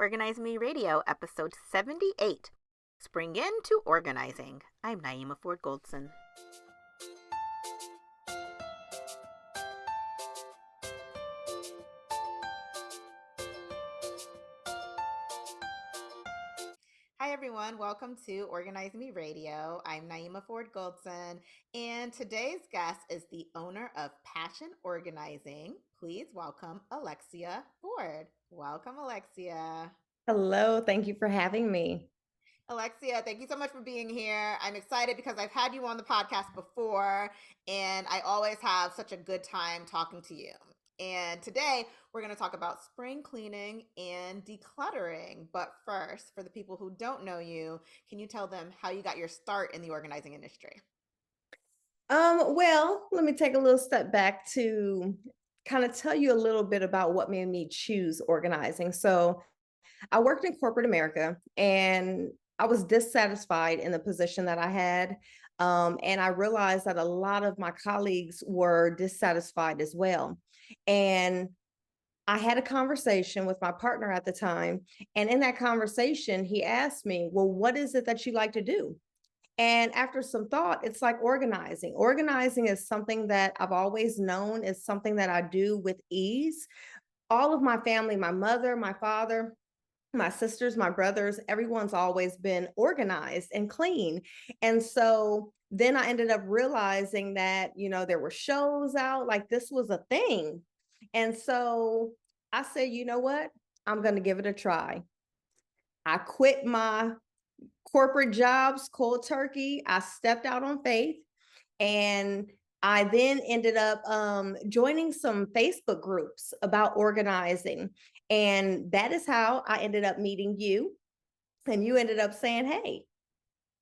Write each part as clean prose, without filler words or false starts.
Organize Me Radio, episode 78, Spring Into Organizing. I'm Naeemah Ford Goldson. Hi, everyone. Welcome to Organize Me Radio. I'm Naeemah Ford Goldson, and today's guest is the owner of Passion Organizing. Please welcome Alexia Ford. Welcome, Alexia. Hello, thank you for having me. Alexia, thank you so much for being here. I'm excited because I've had you on the podcast before, and I always have such a good time talking to you. And today we're going to talk about spring cleaning and decluttering. But first, for the people who don't know you, can you tell them how you got your start in the organizing industry? Well, let me take a little step back to kind of tell you a little bit about what made me choose organizing. So, I worked in corporate America and I was dissatisfied in the position that I had. And I realized that a lot of my colleagues were dissatisfied as well. And I had a conversation with my partner at the time. And in that conversation, he asked me, well, what is it that you like to do? And after some thought, it's like organizing. Organizing is something that I've always known is something that I do with ease. All of my family, my mother, my father, my sisters, my brothers, everyone's always been organized and clean. And so then I ended up realizing that, there were shows out, like this was a thing. And so I said, you know what? I'm going to give it a try. I quit my corporate jobs cold turkey. I stepped out on faith, and I then ended up joining some Facebook groups about organizing. And that is how I ended up meeting you. And you ended up saying, hey,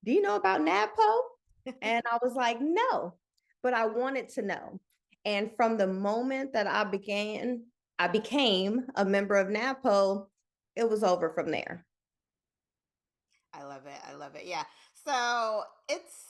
do you know about NAPO? And I was like, no, but I wanted to know. And from the moment that I became a member of NAPO, it was over from there. I love it. I love it. Yeah. So it's,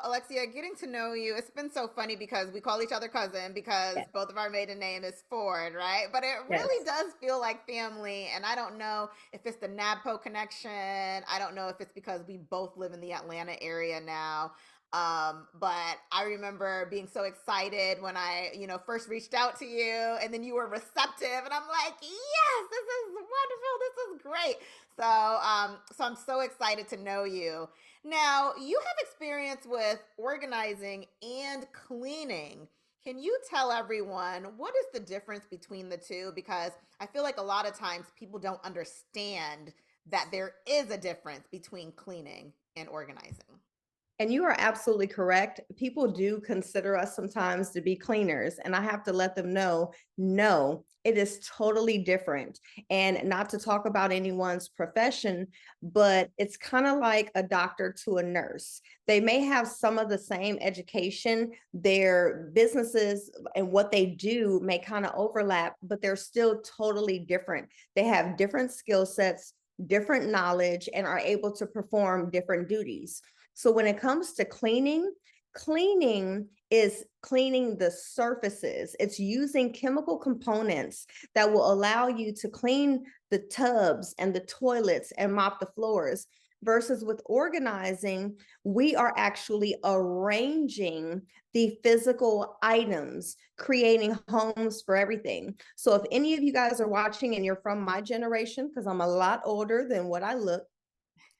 Alexia, getting to know you, it's been so funny because we call each other cousin because Yes. both of our maiden name is Ford, right? But it really Yes. does feel like family. And I don't know if it's the NABPO connection. I don't know if it's because we both live in the Atlanta area now. But I remember being so excited when I, first reached out to you and then you were receptive and I'm like, yes, this is wonderful. This is great. So I'm so excited to know you. Now, you have experience with organizing and cleaning. Can you tell everyone what is the difference between the two? Because I feel like a lot of times people don't understand that there is a difference between cleaning and organizing. And you are absolutely correct. People do consider us sometimes to be cleaners, and I have to let them know, no, it is totally different. And not to talk about anyone's profession, but it's kind of like a doctor to a nurse. They may have some of the same education, their businesses and what they do may kind of overlap, but they're still totally different. They have different skill sets, different knowledge, and are able to perform different duties. So when it comes to cleaning, cleaning is cleaning the surfaces. It's using chemical components that will allow you to clean the tubs and the toilets and mop the floors. Versus with organizing, we are actually arranging the physical items, creating homes for everything. So if any of you guys are watching and you're from my generation, because I'm a lot older than what I look,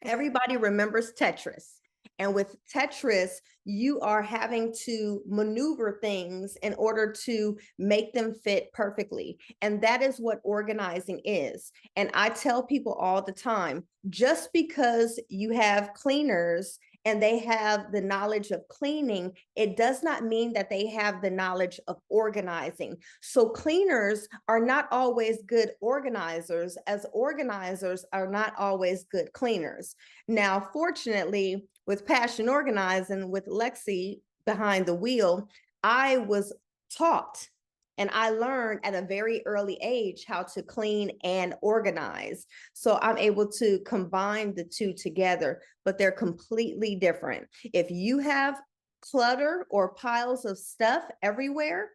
everybody remembers Tetris. And with Tetris, you are having to maneuver things in order to make them fit perfectly. And that is what organizing is. And I tell people all the time, just because you have cleaners and they have the knowledge of cleaning, it does not mean that they have the knowledge of organizing. So cleaners are not always good organizers, as organizers are not always good cleaners. Now, fortunately, with Passion Organizing with Lexi behind the wheel, I was taught and I learned at a very early age how to clean and organize. So I'm able to combine the two together, but they're completely different. If you have clutter or piles of stuff everywhere,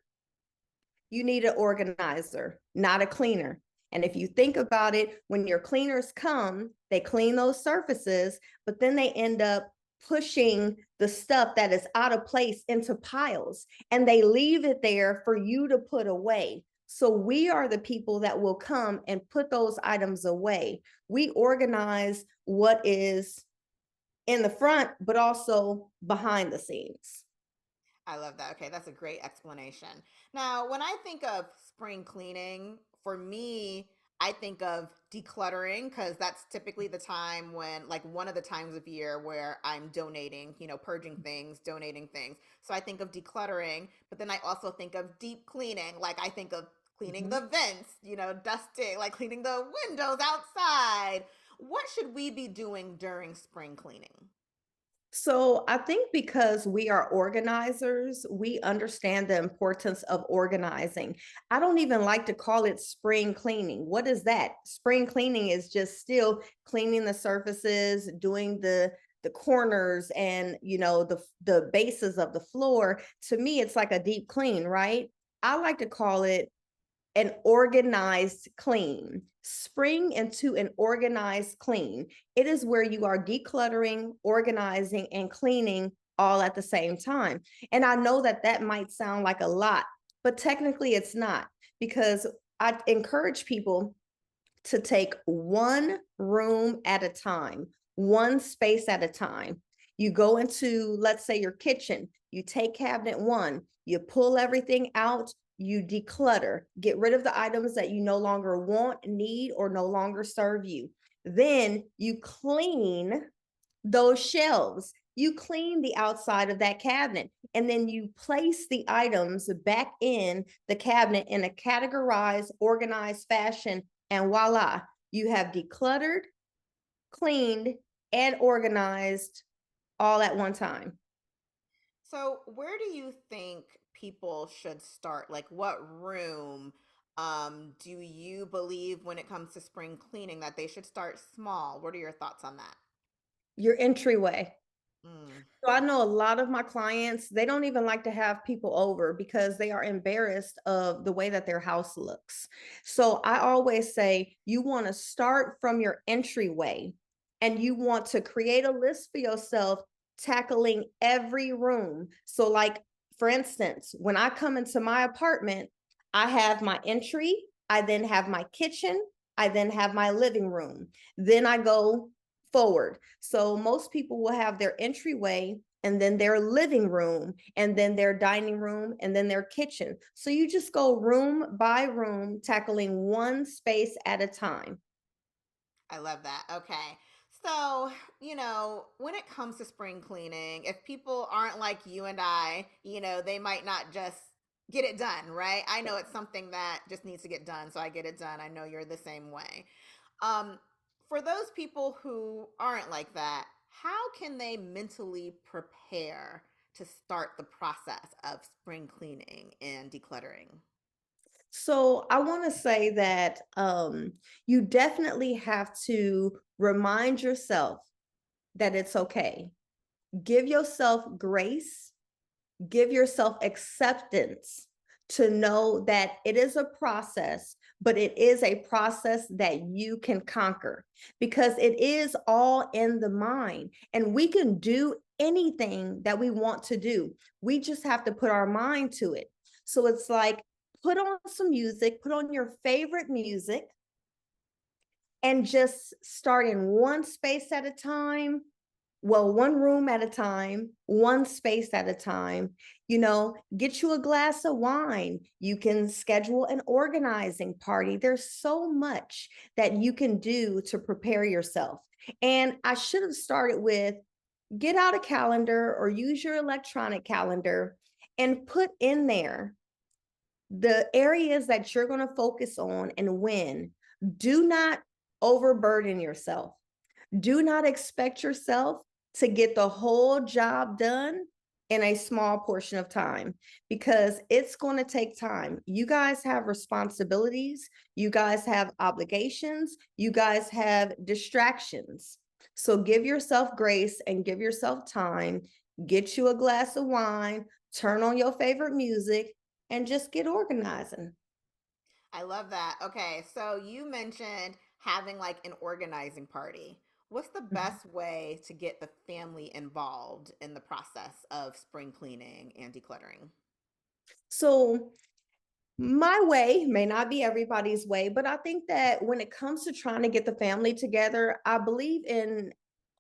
you need an organizer, not a cleaner. And if you think about it, when your cleaners come, they clean those surfaces, but then they end up pushing the stuff that is out of place into piles and they leave it there for you to put away. So we are the people that will come and put those items away. We organize what is in the front, but also behind the scenes. I love that. Okay, that's a great explanation. Now, when I think of spring cleaning, for me, I think of decluttering because that's typically the time when, like, one of the times of year where I'm donating, purging things, donating things. So I think of decluttering, but then I also think of deep cleaning. Like, I think of cleaning Mhm. the vents, dusting, like cleaning the windows outside. What should we be doing during spring cleaning? So I think because we are organizers, we understand the importance of organizing. I don't even like to call it spring cleaning. What is that? Spring cleaning is just still cleaning the surfaces, doing the corners and the bases of the floor. To me, it's like a deep clean, right? I like to call it an organized clean. Spring into an organized clean. It is where you are decluttering, organizing, and cleaning all at the same time. And I know that that might sound like a lot, but technically it's not because I encourage people to take one room at a time, one space at a time. You go into, let's say, your kitchen, you take cabinet one, you pull everything out, you declutter, get rid of the items that you no longer want, need, or no longer serve you. Then you clean those shelves. You clean the outside of that cabinet and then you place the items back in the cabinet in a categorized, organized fashion. And voila, you have decluttered, cleaned, and organized all at one time. So, where do you think people should start? Like, what room do you believe when it comes to spring cleaning that they should start small? What are your thoughts on that? Your entryway. Mm, So I know a lot of my clients, they don't even like to have people over because they are embarrassed of the way that their house looks. So I always say you want to start from your entryway and you want to create a list for yourself tackling every room. So like for instance, when I come into my apartment, I have my entry, I then have my kitchen, I then have my living room. Then I go forward. So most people will have their entryway and then their living room and then their dining room and then their kitchen. So you just go room by room, tackling one space at a time. I love that. Okay. So, when it comes to spring cleaning, if people aren't like you and I, they might not just get it done, right? I know it's something that just needs to get done, so I get it done. I know you're the same way. Um, for those people who aren't like that, how can they mentally prepare to start the process of spring cleaning and decluttering? So I want to say that you definitely have to remind yourself that it's okay. Give yourself grace, give yourself acceptance to know that it is a process, but it is a process that you can conquer because it is all in the mind and we can do anything that we want to do. We just have to put our mind to it. So it's like put on some music, put on your favorite music, and just start in one space at a time, well, one room at a time, one space at a time. Get you a glass of wine. You can schedule an organizing party. There's so much that you can do to prepare yourself. And I should have started with get out a calendar or use your electronic calendar and put in there the areas that you're going to focus on and when. Do not overburden yourself. Do not expect yourself to get the whole job done in a small portion of time because it's going to take time. You guys have responsibilities, you guys have obligations, you guys have distractions. So give yourself grace and give yourself time. Get you a glass of wine, turn on your favorite music, and just get organizing. I love that. Okay, so you mentioned having like an organizing party. What's the Mhm. best way to get the family involved in the process of spring cleaning and decluttering? So my way may not be everybody's way, but I think that when it comes to trying to get the family together, I believe in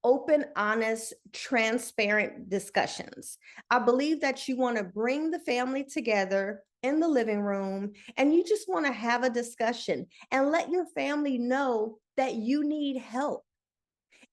open, honest, transparent discussions. I believe that you want to bring the family together in the living room and you just want to have a discussion and let your family know that you need help.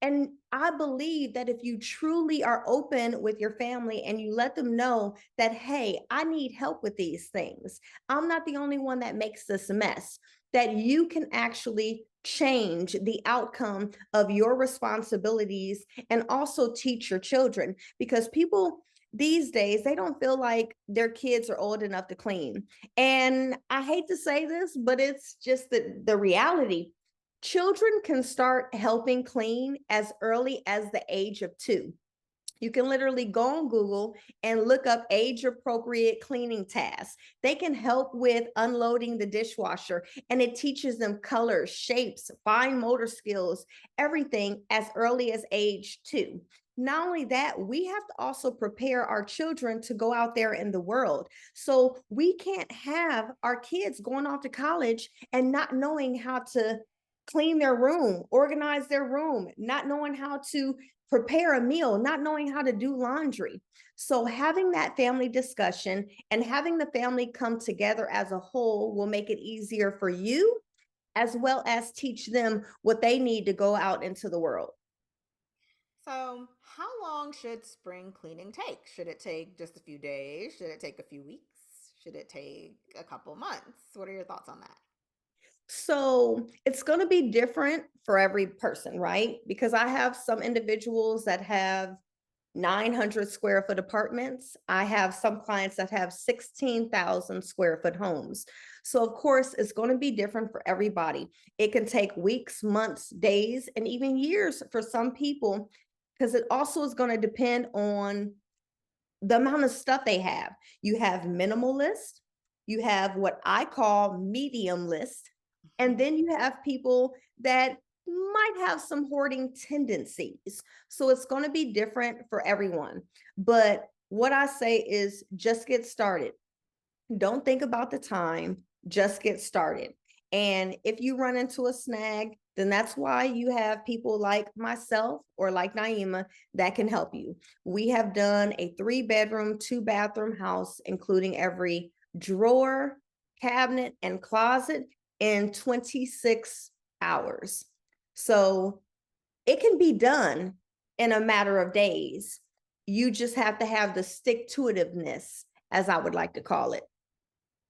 And I believe that if you truly are open with your family and you let them know that, hey, I need help with these things, I'm not the only one that makes this mess, that you can actually change the outcome of your responsibilities and also teach your children. Because people these days, they don't feel like their kids are old enough to clean. And I hate to say this, but it's just the reality. Children can start helping clean as early as the age of 2. You can literally go on Google and look up age appropriate cleaning tasks. They can help with unloading the dishwasher, and it teaches them colors, shapes, fine motor skills, everything as early as age 2. Not only that, we have to also prepare our children to go out there in the world. So we can't have our kids going off to college and not knowing how to clean their room, organize their room, not knowing how to prepare a meal, not knowing how to do laundry. So, having that family discussion and having the family come together as a whole will make it easier for you, as well as teach them what they need to go out into the world. So, how long should spring cleaning take? Should it take just a few days? Should it take a few weeks? Should it take a couple months? What are your thoughts on that? So, it's going to be different for every person, right? Because I have some individuals that have 900 square foot apartments. I have some clients that have 16,000 square foot homes. So, of course, it's going to be different for everybody. It can take weeks, months, days, and even years for some people, because it also is going to depend on the amount of stuff they have. You have minimalist, you have what I call medium list, and then you have people that might have some hoarding tendencies. So it's going to be different for everyone. But what I say is just get started. Don't think about the time, just get started. And if you run into a snag, then that's why you have people like myself or like Naeemah that can help you. We have done a 3 bedroom, 2 bathroom house, including every drawer, cabinet, and closet in 26 hours. So it can be done in a matter of days. You just have to have the stick to itiveness, as I would like to call it.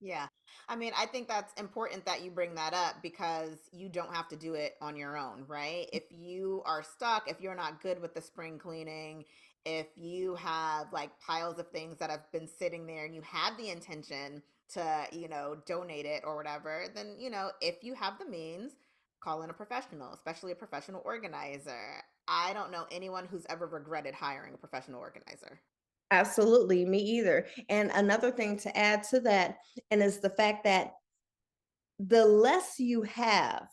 Yeah. I mean, I think that's important that you bring that up because you don't have to do it on your own, right? If you are stuck, if you're not good with the spring cleaning, if you have like piles of things that have been sitting there and you have the intention to, donate it or whatever, then, if you have the means, call in a professional, especially a professional organizer. I don't know anyone who's ever regretted hiring a professional organizer. Absolutely, me either. And another thing to add to that, and is the fact that the less you have,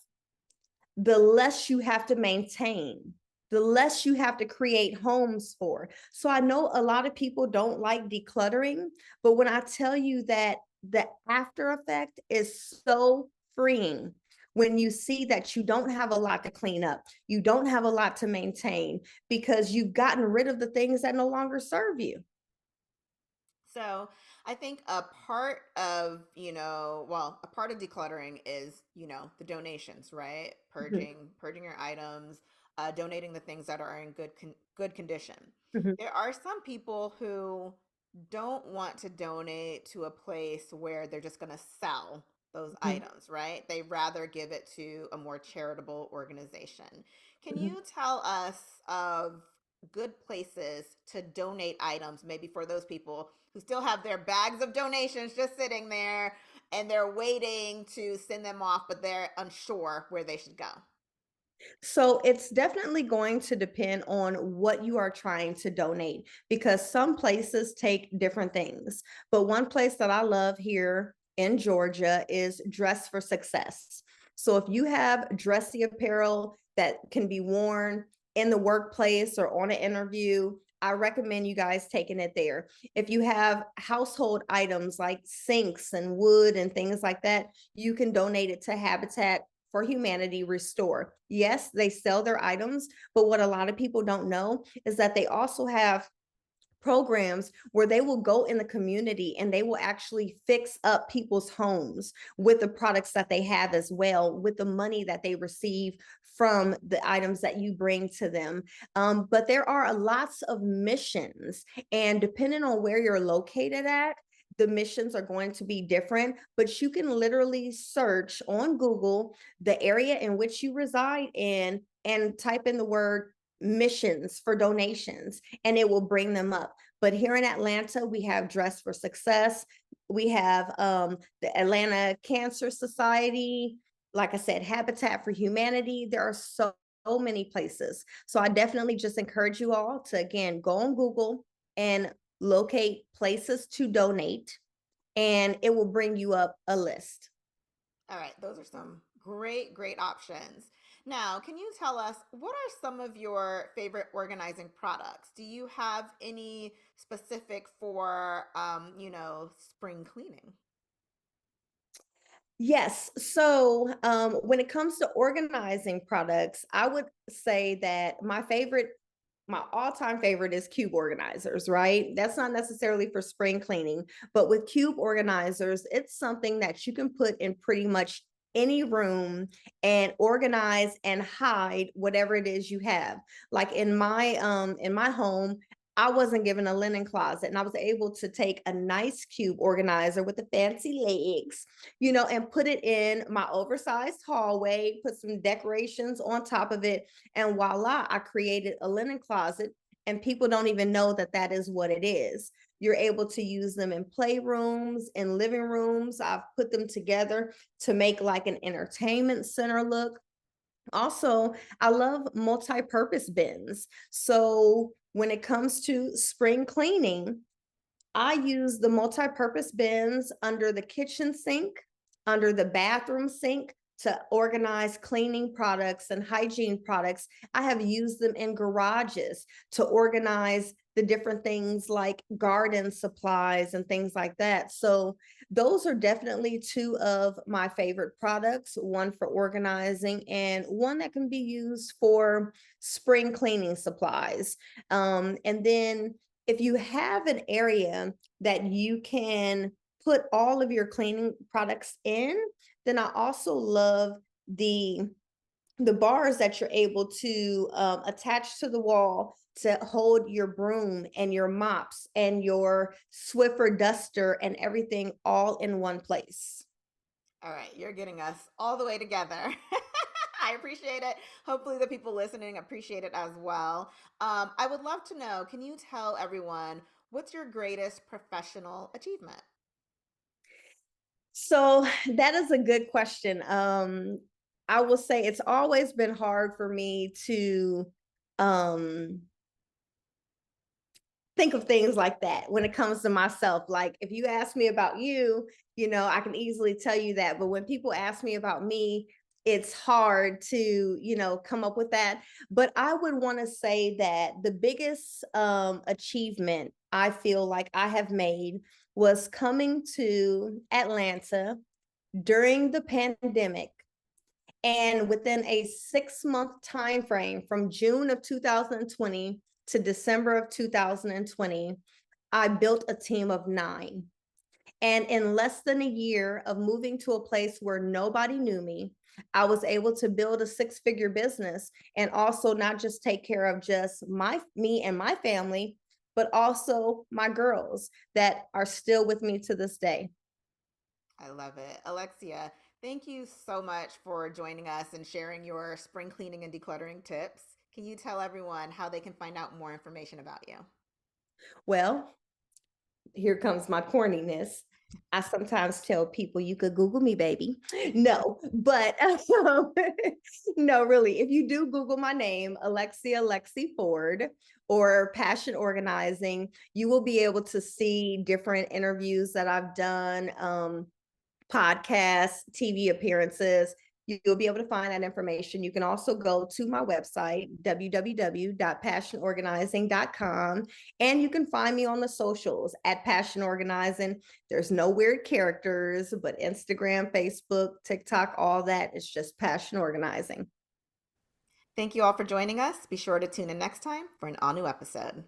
the less you have to maintain, the less you have to create homes for. So I know a lot of people don't like decluttering, but when I tell you that the after effect is so freeing when you see that you don't have a lot to clean up, you don't have a lot to maintain because you've gotten rid of the things that no longer serve you. So I think a part of, a part of decluttering is, the donations, right? Mhm, Purging your items, donating the things that are in good condition. mhm, There are some people who don't want to donate to a place where they're just going to sell those mhm, items, right? They rather give it to a more charitable organization. Can mhm. you tell us of good places to donate items, maybe for those people who still have their bags of donations just sitting there and they're waiting to send them off, but they're unsure where they should go? So it's definitely going to depend on what you are trying to donate because some places take different things. But one place that I love here in Georgia is Dress for Success. So if you have dressy apparel that can be worn in the workplace or on an interview, I recommend you guys taking it there. If you have household items like sinks and wood and things like that, you can donate it to Habitat for Humanity Restore. Yes, they sell their items, but what a lot of people don't know is that they also have programs where they will go in the community and they will actually fix up people's homes with the products that they have as well, with the money that they receive from the items that you bring to them. But there are lots of missions, and depending on where you're located at, the missions are going to be different, but you can literally search on Google the area in which you reside in and type in the word missions for donations and it will bring them up. But here in Atlanta, we have Dress for Success. We have the Atlanta Cancer Society. Like I said, Habitat for Humanity. There are so many places. So I definitely just encourage you all to, again, go on Google and locate places to donate, and it will bring you up a list. All right, those are some great, great options. Now, can you tell us what are some of your favorite organizing products? Do you have any specific for, spring cleaning? Yes. So when it comes to organizing products, I would say that my all-time favorite is cube organizers, right? That's not necessarily for spring cleaning, but with cube organizers, it's something that you can put in pretty much any room and organize and hide whatever it is you have. Like in my home, I wasn't given a linen closet, and I was able to take a nice cube organizer with the fancy legs, and put it in my oversized hallway, put some decorations on top of it, and voila, I created a linen closet, and people don't even know that that is what it is. You're able to use them in playrooms, in living rooms. I've put them together to make like an entertainment center look. Also, I love multi-purpose bins. So when it comes to spring cleaning, I use the multi-purpose bins under the kitchen sink, under the bathroom sink to organize cleaning products and hygiene products. I have used them in garages to organize the different things like garden supplies and things like that. So those are definitely two of my favorite products, one for organizing and one that can be used for spring cleaning supplies. And then if you have an area that you can put all of your cleaning products in, then I also love the bars that you're able to attach to the wall to hold your broom and your mops and your Swiffer duster and everything all in one place. All right, you're getting us all the way together. I appreciate it. Hopefully, the people listening appreciate it as well. I would love to know, can you tell everyone what's your greatest professional achievement? So that is a good question. I will say it's always been hard for me to um think of things like that when it comes to myself. Like if you ask me about you, I can easily tell you that. But when people ask me about me, it's hard to, come up with that. But I would want to say that the biggest achievement I feel like I have made was coming to Atlanta during the pandemic, and within a 6-month time frame from June of 2020 to December of 2020, I built a team of 9. And in less than a year of moving to a place where nobody knew me, I was able to build a 6-figure business and also not just take care of just me and my family, but also my girls that are still with me to this day. I love it. Alexia, thank you so much for joining us and sharing your spring cleaning and decluttering tips. Can you tell everyone how they can find out more information about you? Well, here comes my corniness. I sometimes tell people you could Google me, baby. No, but no, really, if you do Google my name, Alexia Lexy Ford or Passion Organizing, you will be able to see different interviews that I've done. podcasts, TV appearances. You'll be able to find that information. You can also go to my website, www.passionorganizing.com, and you can find me on the socials at Passion Organizing. There's no weird characters, but Instagram, Facebook, TikTok, all that is just Passion Organizing. Thank you all for joining us. Be sure to tune in next time for an all new episode.